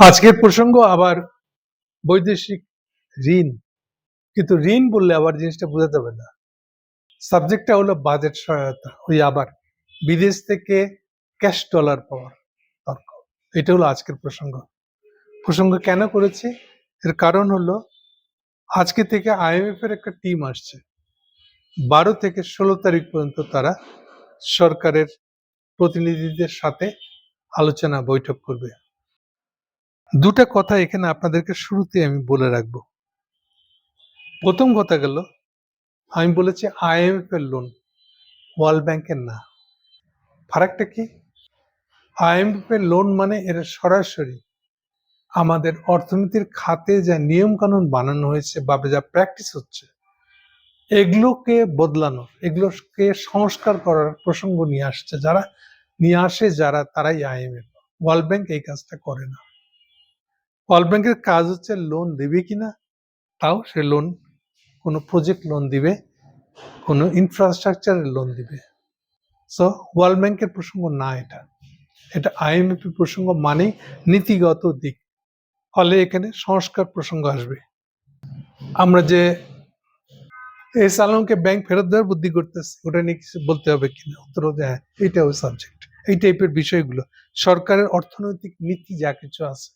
আজকের প্রসঙ্গ আবার বৈদেশিক ঋণ। কিন্তু ঋণ বললে আবার জিনিসটা বোঝা যাবে না। সাবজেক্টটা হলো বাজেট সহায়তা, ওই আবার বিদেশ থেকে ক্যাশ ডলার পাওয়ার তর্ক। এটা হলো আজকের প্রসঙ্গ কেন করেছি? এর কারণ হলো আজকে থেকে IMF এর একটা টিম আসছে। 12 থেকে 16 তারিখ পর্যন্ত তারা সরকারের প্রতিনিধিদের সাথে আলোচনা বৈঠক করবে। দুটা কথা এখানে আপনাদেরকে শুরুতে আমি বলে রাখবো। প্রথম কথা গেল, আমি বলেছি IMF এর লোন, ওয়ার্ল্ড ব্যাংকের না। ফারাকটা কি? IMF এর লোন মানে এরা সরাসরি আমাদের অর্থনীতির খাতে যা নিয়ম কানুন বানানো হয়েছে বা যা প্র্যাকটিস হচ্ছে এগুলোকে বদলানো, এগুলোকে সংস্কার করার প্রসঙ্গ নিয়ে আসে যারা তারাই IMF। ওয়ার্ল্ড ব্যাংক এই কাজটা করে না। ওয়ার্ল্ড ব্যাংকের কাজ হচ্ছে লোন দেবে কিনা, তাও সে লোন কোনো প্রজেক্ট লোন দিবে, কোনো ইনফ্রাস্ট্রাকচারের লোন দিবে। সো ওয়ার্ল্ড ব্যাংকের প্রসঙ্গ না, এটা IMF এর প্রসঙ্গ মানেই নীতিগত দিক। ফলে এখানে সংস্কার প্রসঙ্গ আসবে। আমরা যে এস আলমকে ব্যাংক ফেরত দেওয়ার বুদ্ধি করতেছি, ওটা নিয়ে কিছু বলতে হবে কিনা? উত্তর হচ্ছে হ্যাঁ, এইটাও সাবজেক্ট। এই টাইপের বিষয়গুলো সরকারের অর্থনৈতিক নীতি যা কিছু আছে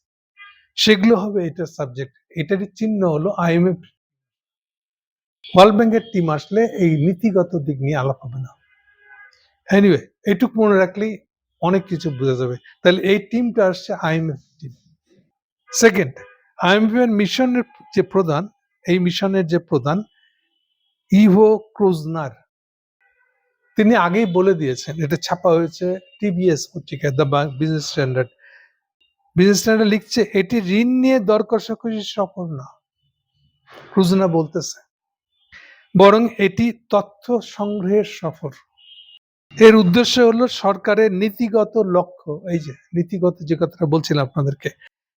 সেগুলো হবে এটার সাবজেক্ট। এটারই চিহ্ন হলো IMF। ওয়ার্ল্ড ব্যাংকের টিম আসলে এই নীতিগত দিক নিয়ে আলাপ হবে না। এনিওয়ে, এইটুক মনে রাখলেই অনেক কিছু বোঝা যাবে। তাহলে এই টিমটা আসছে IMF টিম। সেকেন্ড, IMF এর মিশনের যে প্রধান, এই মিশনের যে প্রধান ইভো ক্রুজনার, তিনি আগেই বলে দিয়েছেন, এটা ছাপা হয়েছে TBS পত্রিকায়, the business standard. Business standard লিখছে এটি ঋণ নিয়ে দর কষাকষি সফর না, ক্রুজনা বলতেছে, বরং এটি তথ্য সংগ্রহের সফর। এর উদ্দেশ্য হলো সরকারের নীতিগত লক্ষ্য, এই যে নীতিগত যে কথাটা বলছিলাম আপনাদেরকে,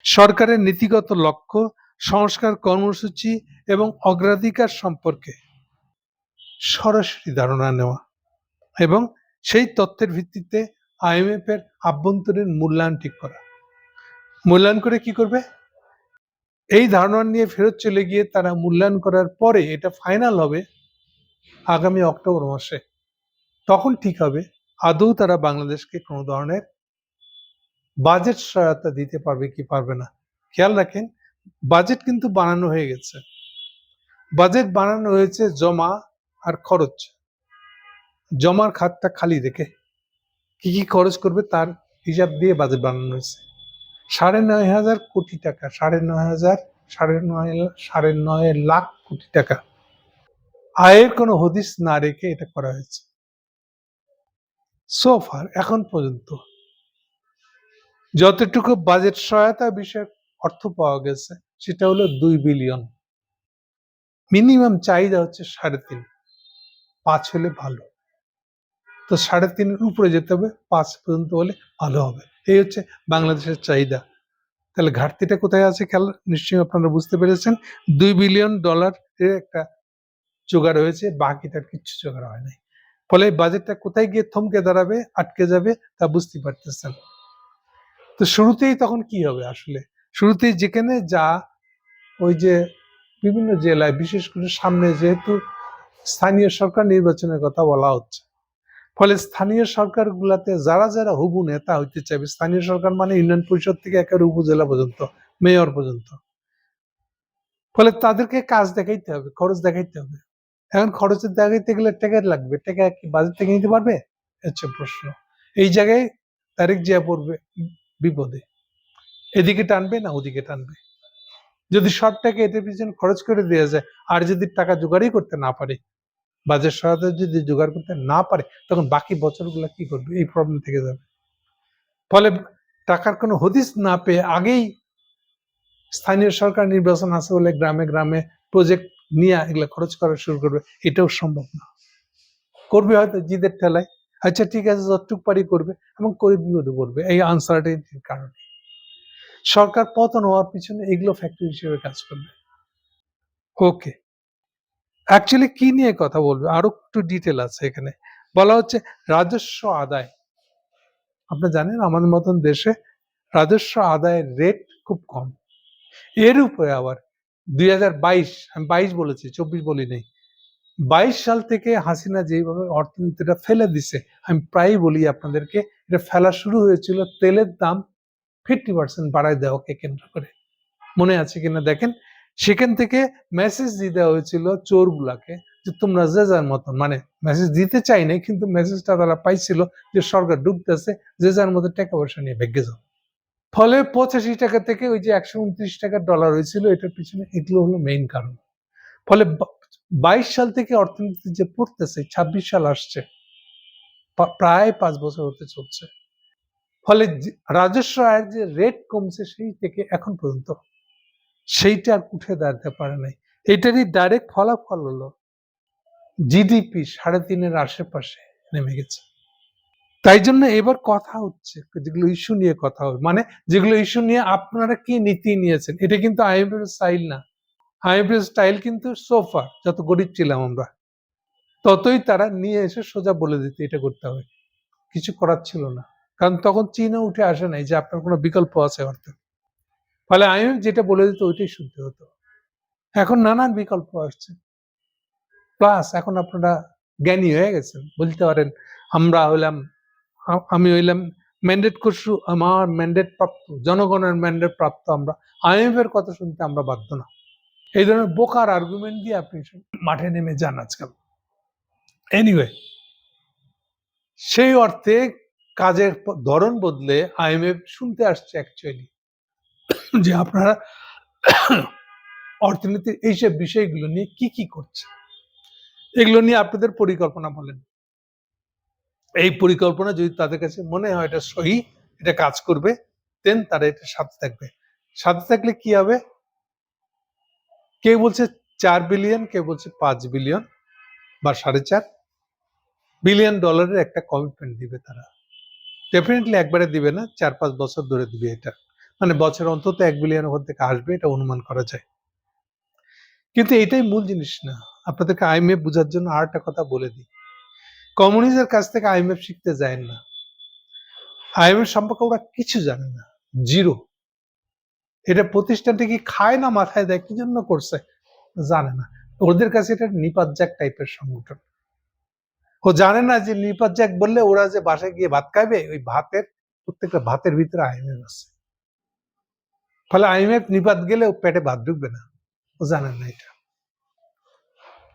সরকারের নীতিগত লক্ষ্য, সংস্কার কর্মসূচি এবং অগ্রাধিকার সম্পর্কে সরাসরি ধারণা নেওয়া এবং সেই তথ্যের ভিত্তিতে IMF এর আভ্যন্তরীণ মূল্যায়ন ঠিক করা। মূল্যায়ন করে কি করবে? এই ধারণা নিয়ে ফেরত চলে গিয়ে তারা মূল্যায়ন করার পরে এটা ফাইনাল হবে আগামী অক্টোবর মাসে। তখন ঠিক হবে আদৌ তারা বাংলাদেশকে কোনো ধরনের বাজেট সহায়তা দিতে পারবে কি পারবে না। খেয়াল রাখেন, বাজেট কিন্তু বানানো হয়ে গেছে। বাজেট বানানো হয়েছে জমা আর খরচ। জমার খাতটা খালি রেখে কি কি খরচ করবে তার হিসাব দিয়ে বাজেট বানানো হয়েছে। 9,500 কোটি টাকা, 9.5 লাখ কোটি টাকা আয়ের কোনো হদিস না রেখে এটা করা হয়েছে। সো ফার এখন পর্যন্ত যতটুকু বাজেট সহায়তা বিষয়ক অর্থ পাওয়া গেছে সেটা হলো 2 বিলিয়ন। মিনিমাম চাহিদা হচ্ছে 3.5, 5 হলে ভালো। তো 3.5 উপরে যেতে হবে, 5 পর্যন্ত হলে ভালো হবে। এই হচ্ছে বাংলাদেশের চাহিদা। তাহলে ঘাটতিটা কোথায় আছে খেয়াল নিশ্চয়ই আপনারা বুঝতে পেরেছেন। $2 বিলিয়ন এর একটা জোগাড় হয়েছে, বাকিটার কিচ্ছু জোগাড় হয় নাই। ফলে বাজেটটা কোথায় গিয়ে থমকে দাঁড়াবে, আটকে যাবে তা বুঝতে পারতেছেন। তো শুরুতেই তখন কি হবে? আসলে শুরুতেই যেখানে যা ওই যে বিভিন্ন জেলায়, বিশেষ করে সামনে যেহেতু স্থানীয় সরকার নির্বাচনের কথা বলা হচ্ছে, ফলে স্থানীয় সরকারগুলোতে যারা যারা হবু নেতা হইতে চাইবে, স্থানীয় সরকার মানে ইউনিয়ন পরিষদ থেকে একেবারে উপজেলা পর্যন্ত, মেয়র পর্যন্ত, ফলে তাদেরকে কাজ দেখাইতে হবে, খরচ দেখাইতে হবে। এখন খরচের দেখাইতে গেলে টাকা লাগবে, টাকা কি বাজেট থেকে নিতে পারবে? হচ্ছে প্রশ্ন। এই জায়গায় তারেক জিয়া পড়বে বিপদে। এদিকে টানবে না ওদিকে টানবে। যদি সব টাকা এদের পিছনে খরচ করে দেওয়া যায়, আর যদি টাকা জোগাড়ই করতে না পারে, বাজেট সহায়তা যদি জোগাড় করতে না পারে, তখন বাকি বছরগুলো কি করবে? এই প্রবলেম থেকে যাবে। ফলে টাকার কোনো হদিস না পেয়ে আগেই স্থানীয় সরকার নির্বাচন আছে বলে গ্রামে গ্রামে প্রজেক্ট নিয়ে এগুলো খরচ করা শুরু করবে, এটাও সম্ভব না। করবে হয়তো জিদের ঠেলায়, আচ্ছা ঠিক আছে যতটুক পারি করবে, এবং করে বিপদে পড়বে এই আনসার্টেনিটির কারণে। সরকার পতন হওয়ার পিছনে এগুলো ফ্যাক্টর হিসেবে কাজ করবে। ওকে, অ্যাকচুয়ালি কি নিয়ে কথা বলবে আরো একটু ডিটেল আছে এখানে। বলা হচ্ছে রাজস্ব আদায়। আপনি জানেন আমাদের মতন দেশে রাজস্ব আদায়ের রেট খুব কম। এর উপরে আবার 2022, আমি 22 বলেছি, 24 বলি নাই, 22 সাল থেকে হাসিনা যেভাবে অর্থনীতিটা ফেলে দিছে, আমি প্রায়ই বলি আপনাদেরকে, এটা ফেলা শুরু হয়েছিল তেলের দাম 50% বাড়ায় দেওয়াকে কেন্দ্র করে। মনে আছে কিনা দেখেন, সেখান থেকে মেসেজ দিয়ে দেওয়া হয়েছিল চোরগুলাকে যে তোমরা যে যার মতন, মানে মেসেজ দিতে চাই নাই, কিন্তু মেসেজটা তারা পাইছিল যে সরকার ডুবতেছে, যে যার মতো টাকা পয়সা নিয়ে ভেগে যাও। ফলে 85 টাকা থেকে ওই যে 129 টাকার ডলার হয়েছিল, এটার পিছনে এগুলো হলো মেইন কারণ। ফলে 22 সাল থেকে অর্থনীতি যে পড়তেছে, 26 সাল আসছে, প্রায় 5 বছর হতে চলছে। ফলে রাজস্ব আয়ের যে রেট কমছে সেই থেকে এখন পর্যন্ত, সেইটা আর উঠে দাঁড়াতে পারে নাই। এটারই ডাইরেক্ট ফলাফল হলো জিডিপি 3.5-এর আশেপাশে নেমে গেছে। তাই জন্য এবার কথা হচ্ছে, যেগুলো ইস্যু নিয়ে কথা হবে, মানে যেগুলো ইস্যু নিয়ে আপনারা কি নীতি নিয়েছেন, এটা কিন্তু IMF এর স্টাইল না। IMF এর স্টাইল কিন্তু সোফা, যত গরিব ছিলাম আমরা ততই তারা নিয়ে এসে সোজা বলে দিত এটা করতে হবে, কিছু করার ছিল না। কারণ তখন চীনও উঠে আসে নাই যে আপনার কোনো বিকল্প আছে অর্থে। ফলে IMF যেটা বলে দিত ওইটাই শুনতে হতো। এখন নানান বিকল্প আসছে, প্লাস এখন আপনারা জ্ঞানী হয়ে গেছেন, বলতে পারেন আমরা হইলাম, আমি হইলাম ম্যান্ডেট করছু, আমার ম্যান্ডেট প্রাপ্ত, জনগণের ম্যান্ডেট প্রাপ্ত আমরা, IMF এর কথা শুনতে আমরা বাধ্য না। এই ধরনের বোকার আর্গুমেন্ট দিয়ে আপনি মাঠে নেমে যান আজকাল। এনিওয়ে, সেই অর্থে কাজের ধরন বদলে IMF শুনতে আসছে অ্যাকচুয়ালি যে আপনারা অর্থনীতির এইসব বিষয়গুলো নিয়ে কি করছে, এগুলো নিয়ে আপনাদের পরিকল্পনা বলেন। এই পরিকল্পনা যদি তাদের কাছে মনে হয় এটা সহি, এটা কাজ করবে, দেন তারা এটা সাথে থাকবে। সাথে থাকলে কি হবে, কেউ বলছে 4 বিলিয়ন, কেউ বলছে 5 বিলিয়ন বা 4.5 বিলিয়ন ডলারের একটা কমিটমেন্ট দিবে তারা। ডেফিনেটলি একবারে দিবে না, 4-5 বছর ধরে দিবে। এটা মানে বছর অন্তত 1 বিলিয়ন ওখান থেকে আসবে, এটা অনুমান করা যায়। কিন্তু এটাই মূল জিনিস না। আপনাদেরকে IMF বোঝার জন্য আর একটা কথা বলে দিই, কমিউনিস্টের কাছ থেকে IMF শিখতে যায় না। IMF সম্পর্কে ওরা কিছু জানে না, জিরো। এটা প্রতিষ্ঠানটা কি খায় না মাথায় দেয়, কি জন্য করছে জানে না। ওদের কাছে এটা নিপাত জ্যাক টাইপের সংগঠন। ও জানে না যে নিপাত জ্যাক বললে ওরা যে বাসায় গিয়ে ভাত খাইবে, ওই ভাতের প্রত্যেকটা ভাতের ভিতরে IMF আছে। ফলে IMF নিপাত গেলে ও পেটে ভাত ঢুকবে না, ও জানেন না এটা।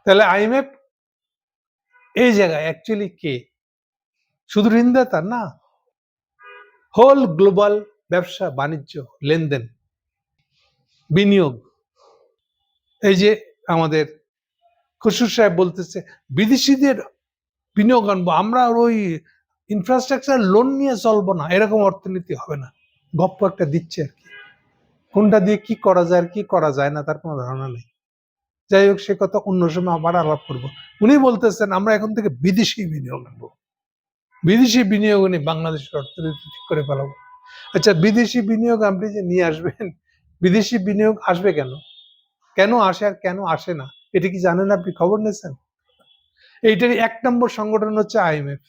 তাহলে IMF এই জায়গায় অ্যাকচুয়ালি কে? শুধু ঋণদাতা না, হোল গ্লোবাল ব্যবসা বাণিজ্য, লেনদেন, বিনিয়োগ। এই যে আমাদের খসরু সাহেব বলতেছে বিদেশিদের বিনিয়োগ আনবো, আমরা ওই ইনফ্রাস্ট্রাকচার লোন নিয়ে চলবো না, এরকম অর্থনীতি হবে না। গপ্প একটা দিচ্ছে আর কি, কোনটা দিয়ে কি করা যায় আর কি করা যায় না তার কোনো ধারণা নেই। যাই হোক, সে কথা অন্য সময় আবার আলাপ করবো। উনি বলতেছেন আমরা এখন থেকে বিদেশি বিনিয়োগ আনবো, বিদেশি বিনিয়োগ নিয়ে বাংলাদেশের অর্থনীতি ঠিক করে ফেলাবো। আচ্ছা, বিদেশি বিনিয়োগ আপনি যে নিয়ে আসবেন, বিদেশি বিনিয়োগ আসবে কেন, কেন আসে আর কেন আসে না, এটা কি জানেন? আপনি খবর নিয়েছেন? এইটারই 1 নম্বর সংগঠন হচ্ছে IMF।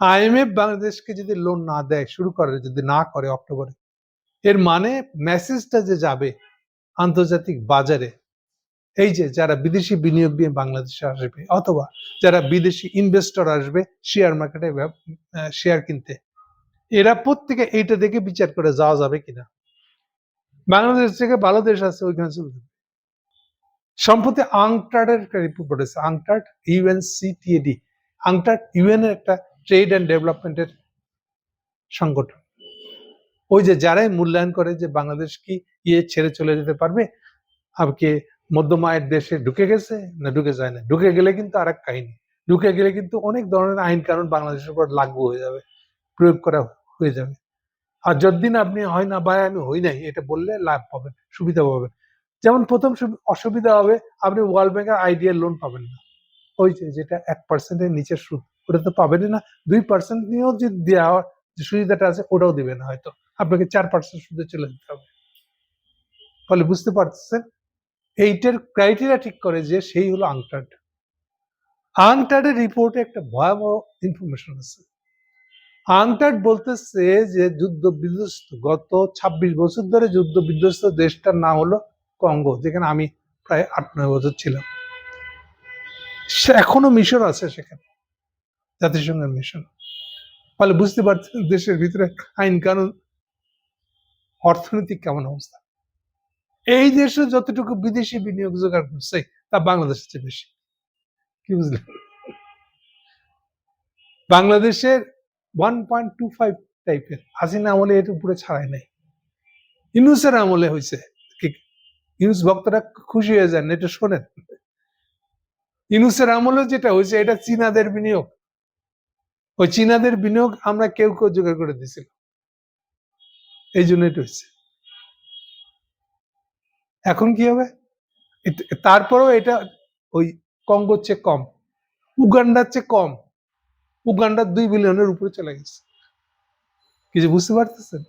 IMF বাংলাদেশকে যদি লোন না দেয়, শুরু করে যদি না করে অক্টোবরে, এর মানে মেসেজটা যে যাবে আন্তর্জাতিক বাজারে, এই যে যারা বিদেশি বিনিয়োগ নিয়ে বাংলাদেশে আসবে, অথবা যারা বিদেশি ইনভেস্টর আসবে শেয়ার মার্কেটে শেয়ার কিনতে, এরা প্রত্যেকে এইটা দেখে বিচার করে যাওয়া যাবে কিনা, বাংলাদেশ থেকে ভালো দেশ আছে ওইখানে চলে যাবে। সম্প্রতি আংটার্ডের একটা রিপোর্ট পড়েছে, আংটার্ড UNCTAD, আংটার্ড UN এর একটা ট্রেড অ্যান্ড ডেভেলপমেন্টের সংগঠন। ওই যে যারাই মূল্যায়ন করে যে বাংলাদেশ কি ছেড়ে চলে যেতে পারবে, আজকে মধ্যম আয়ের দেশে ঢুকে গেছে না ঢুকে যায় না, ঢুকে গেলে কিন্তু আর এক কাহিনী, ঢুকে গেলে কিন্তু অনেক ধরনের আইন কানুন বাংলাদেশের উপর লাগু হয়ে যাবে, প্রয়োগ করা হয়ে যাবে। আর যতদিন আপনি হয় না ভাই আমি হই নাই এটা বললে লাভ পাবেন, সুবিধা পাবেন। যেমন প্রথম অসুবিধা হবে, আপনি ওয়ার্ল্ড ব্যাংকের আইডিয়াল লোন পাবেন না, ওই যেটা 1%-এর নিচে সুদ, ওটা তো পাবেনই না। 2% নিয়েও যে দেওয়ার যে সুবিধাটা আছে ওটাও দিবে না, হয়তো আপনাকে 4% সুদে চলে যেতে হবে। ফলে বুঝতে পারছেন, এইটার ক্রাইটেরিয়া ঠিক করে যে সেই হলো আংটার্ড। আংটার্ডের রিপোর্টে একটা ভয়াবহ ইনফরমেশন আছে। আংটাড বলতেছে যে যুদ্ধ বিধ্বস্ত গত 26 বছর ধরে যুদ্ধ বিধ্বস্ত দেশটার নাম হলো কঙ্গো, যেখানে আমি প্রায় 8-9 বছর ছিলাম। এখনো মিশন আছে সেখানে, জাতিসংঘের মিশন। ফলে বুঝতে পারছেন দেশের ভিতরে আইন কানুন, অর্থনৈতিক কেমন অবস্থা। এই দেশে যতটুকু বিদেশি বিনিয়োগ জোগাড় করছে তা বাংলাদেশের চেয়ে বেশি। কি বুঝলেন? বাংলাদেশের 1.25 টাইপের, হাসিনা আমলে এর উপরে ছাড়াই নাই। ইউনূসের আমলে হয়েছে। ইউনূস ভক্তরা খুশি হয়ে যান, এটা শোনেন। ইউনূসের আমলে যেটা হয়েছে এটা চীনাদের বিনিয়োগ। ওই চীনাদের বিনিয়োগ আমরা কেউ জোগাড় করে দিয়েছিল, এই জন্য এটা হয়েছে। এখন কি হবে? তারপরেও এটা ওই কঙ্গোর চেয়ে কম, উগান্ডার চেয়ে কম। উগান্ডার 2 বিলিয়নের উপরে চলে গেছে। কিছু বুঝতে পারতেছেন?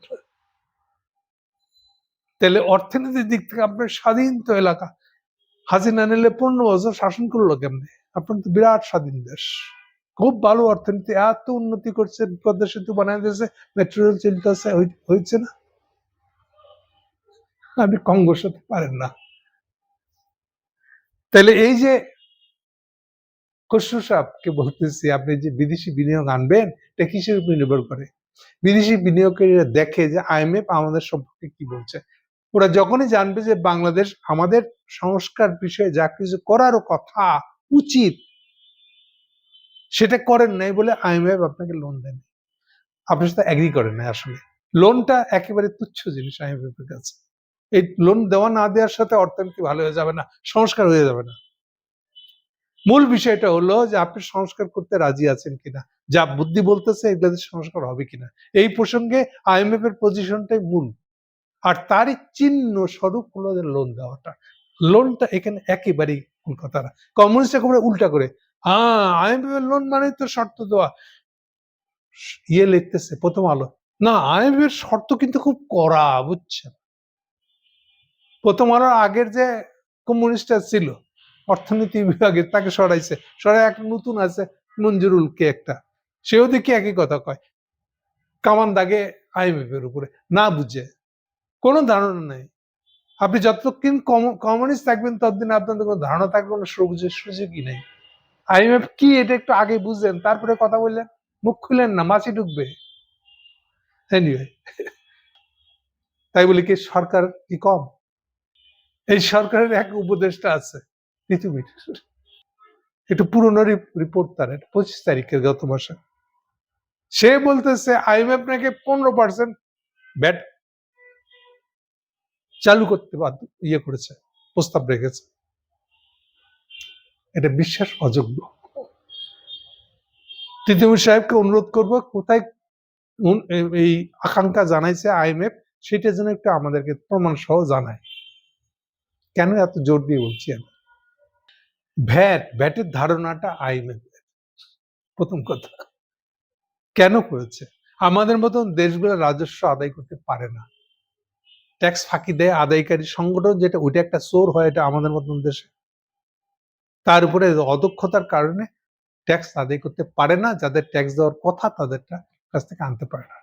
তাহলে অর্থনীতির দিক থেকে আপনার স্বাধীন তো এলাকা, হাসিনা নিলে 15 বছর শাসন করলো কেমনে? আপনার তো বিরাট স্বাধীন দেশ, খুব ভালো অর্থনীতি, এত উন্নতি করছে, পদ্মা সেতু বানায় দিয়েছে, মেট্রো রেল চলতেছে, হয়েছে না? আপনি কঙ্গোর সাথে পারেন না। তাহলে এই যে খসরু সাহেবকে বলতেছি, আপনি যে বিদেশি বিনিয়োগ আনবেন, এটা কিসের উপর নির্ভর করে? বিদেশি বিনিয়োগকারীরা দেখে যে IMF আমাদের সম্পর্কে কি বলছে। ওরা যখনই জানবে যে বাংলাদেশ আমাদের সংস্কার বিষয়ে যা কিছু করারও কথা উচিত সেটা করেন নাই বলে IMF আপনাকে লোন দেন, আপনার সাথে এগ্রি করেন না। আসলে লোনটা একেবারে তুচ্ছ জিনিস IMF এর কাছে। এই লোন দেওয়া না দেওয়ার সাথে অর্থনীতি ভালো হয়ে যাবে না, সংস্কার হয়ে যাবে না। মূল বিষয়টা হলো যে আপনি সংস্কার করতে রাজি আছেন কিনা, যা বুদ্ধি বলতেছে এগুলোতে সংস্কার হবে কিনা। এই প্রসঙ্গে IMF এর পজিশনটাই মূল, আর তারই চিহ্ন স্বরূপ হলো লোন দেওয়াটা। লোনটা এখানে একেবারেই ভুল কথা না। কমিউনিস্ট একেবারে উল্টা করে, IMF এর লোন মানে তো শর্ত দেওয়া। লিখতেছে প্রথম আলো, না IMF এর শর্ত কিন্তু খুব কড়া, বুঝছেন? প্রথম আলোর আগের যে কমিউনিস্টটা ছিল অর্থনীতি বিভাগে, তাকে সরাইছে, সরাই একটা নতুন আছে মঞ্জুরুল কে একটা, সেও দেখি একই কথা কয়, কামান দাগে IMF এর উপরে, না বুঝে, কোনো ধারণা নেই। আপনি যতক্ষণ কমিউনিস্ট থাকবেন ততদিন আপনাদের কোনো ধারণা থাকবে, কোনো সুযোগই নেই। IMF কি এটা একটু আগে বুঝলেন, তারপরে কথা বললেন, মুখ খুলেন না, মাছি ঢুকবে। এনিওয়ে, তাই বলি কি সরকার কি কম? এই সরকারের এক উপদেষ্টা আছে পৃথিবীর, একটু পুরনো রিপোর্ট, তার 25 তারিখের গত মাসে, সে বলতেছে IMF নাকি 15% ব্যাট চালু করতে করেছে, প্রস্তাব রেখেছে। এটা বিশ্বাস অযোগ্য। তিতুমির সাহেবকে অনুরোধ করবো, কোথায় এই আকাঙ্ক্ষা জানাইছে IMF, সেটা যেন একটু আমাদেরকে প্রমাণ সহ জানায়। কেন এত জোর দিয়ে বলছি আমি? ভ্যাটের ধারণাটা IMF, প্রথম কথা কেন করেছে? আমাদের মতন দেশগুলো রাজস্ব আদায় করতে পারে না, ট্যাক্স ফাঁকি দেয় আদায়কারী সংগঠন, যেটা ওইটা একটা চোর হয়, এটা আমাদের মতন দেশে। তার উপরে অদক্ষতার কারণে ট্যাক্স আদায় করতে পারে না, যাদের ট্যাক্স দেওয়ার কথা তাদেরটা কাছ থেকে আনতে পারে না।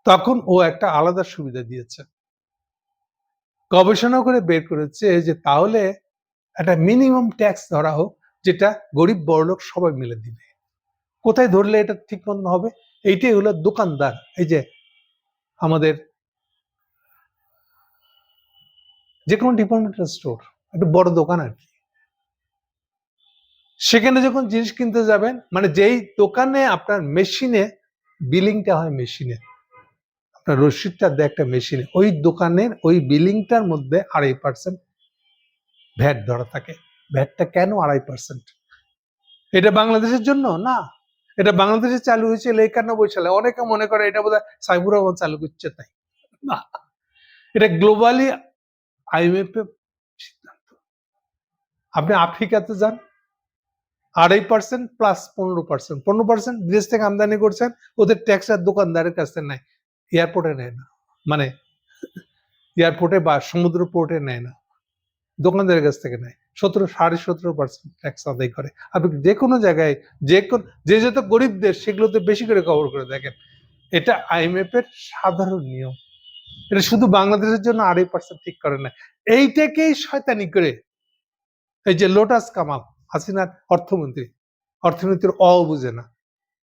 তখন ও একটা আলাদা সুবিধা দিয়েছে, গবেষণা করে বের করেছে যে তাহলে একটা মিনিমাম ট্যাক্স ধরা হোক, যেটা গরিব বড়লোক সবাই মিলে দিবে। কোথায় ধরলে এটা ঠিক মতন হবে? এইটাই হলো দোকানদার, এই যে আমাদের যে কোনো ডিপার্টমেন্টাল স্টোর, একটা বড় দোকান আর কি, সেখানে যখন জিনিস কিনতে যাবেন, মানে যেই দোকানে আপনার মেশিনে বিলিংটা হয়, মেশিনে আপনার রসিদটা দেয় একটা মেশিনে, ওই দোকানের ওই বিলিংটার মধ্যে 2.5% ভ্যাট ধরা থাকে। ভ্যাটটা কেন 2.5%? এটা বাংলাদেশের জন্য না, এটা বাংলাদেশে চালু হয়েছিল 91 সালে। অনেকে মনে করে এটা বোধহয় সাইবুর রহমান চালু করছে, তাই না, এটা গ্লোবালি IMF এর সিদ্ধান্ত। আপনি আফ্রিকাতে যান, 2.5% প্লাস 15%, 15% বিদেশ থেকে আমদানি করছেন, ওদের ট্যাক্স আর দোকানদারের কাছে নেয়, এয়ারপোর্টে নেয় না, মানে এয়ারপোর্টে বা সমুদ্র পোর্টে নেয় না। দোকানদারের কাছ থেকে নেয়, 17.5% ট্যাক্স আদায় করে। আপনি যে কোনো জায়গায় যে যত গরিব দেশ সেগুলোতে বেশি করে কভার করে দেখেন। এটা IMF এর সাধারণ নিয়ম। এটা শুধু বাংলাদেশের জন্য 2.5% ঠিক করে না, এইটাকেই শয়তানি করে এই যে লোটাস কামাল, হাসিনার অর্থনীতির বুঝে না,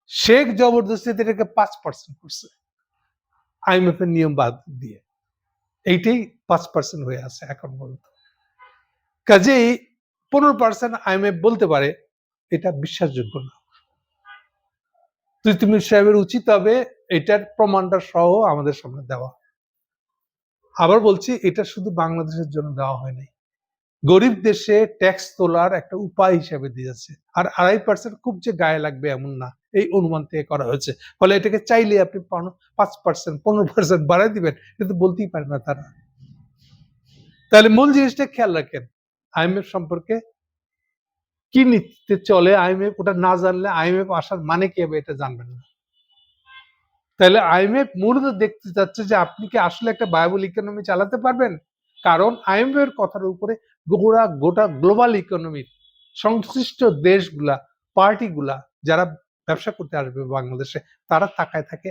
শেখ জবরদস্তিতে এটাকে 5% করছে IMF এর নিয়ম বাদ দিয়ে। এইটাই 5% হয়ে আছে এখন পর্যন্ত। কাজেই 15% IMF বলতে পারে, এটা বিশ্বাসযোগ্য না। তুমি সাহেবের উচিত হবে এটার প্রমাণটা সহ আমাদের সামনে দেওয়া। আবার বলছি, এটা শুধু বাংলাদেশের জন্য দেওয়া হয়নি, গরিব দেশে ট্যাক্স তোলার একটা উপায় হিসেবে দিয়েছে। আর 2.5% খুব যে গায়ে লাগবে এমন না, এই অনুমান থেকে করা হয়েছে। ফলে এটাকে চাইলে আপনি 5%, 15% বাড়াই দিবেন, কিন্তু বলতেই পারে না তারা। তাহলে মূল জিনিসটা খেয়াল রাখেন, IMF সম্পর্কে কি নীতিতে চলে IMF, ওটা না জানলে IMF আসার মানে কি হবে এটা জানবেন না। তাহলে IMF মূলত দেখতে চাচ্ছে যে আপনি কি আসলে একটা ভায়াবল ইকোনমি চালাতে পারবেন। কারণ IMF এর কথার উপরে গোটা গ্লোবাল ইকোনমির সংশ্লিষ্ট দেশগুলা, পার্টিগুলা যারা ব্যবসা করতে আসবে বাংলাদেশে, তারা তাকায় থাকে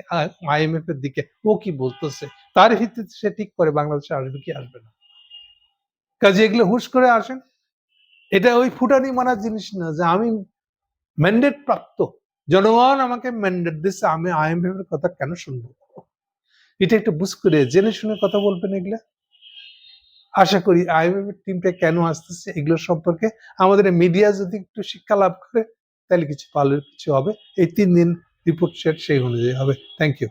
IMF এর দিকে, ও কি বলতেছে, তার ভিত্তিতে সে ঠিক করে বাংলাদেশে আসবে কি আসবে না। কাজে এগুলো হুশ করে আসেন, এটা ওই ফুটানি মারার জিনিস না যে আমি ম্যান্ডেট প্রাপ্ত, জনগণ আমাকে ম্যান্ডেট দিচ্ছে, আমি IMF এর কথা কেন শুনবো। এটা একটু বুঝ করে জেনে শুনে কথা বলবেন এগুলা। আশা করি IMF এর টিমটা কেন আসতেছে এগুলো সম্পর্কে আমাদের মিডিয়া যদি একটু শিক্ষা লাভ করে, তাহলে কিছু ভালো কিছু হবে। এই 3 দিন রিপোর্ট শেয়ার সেই অনুযায়ী হবে। Thank you.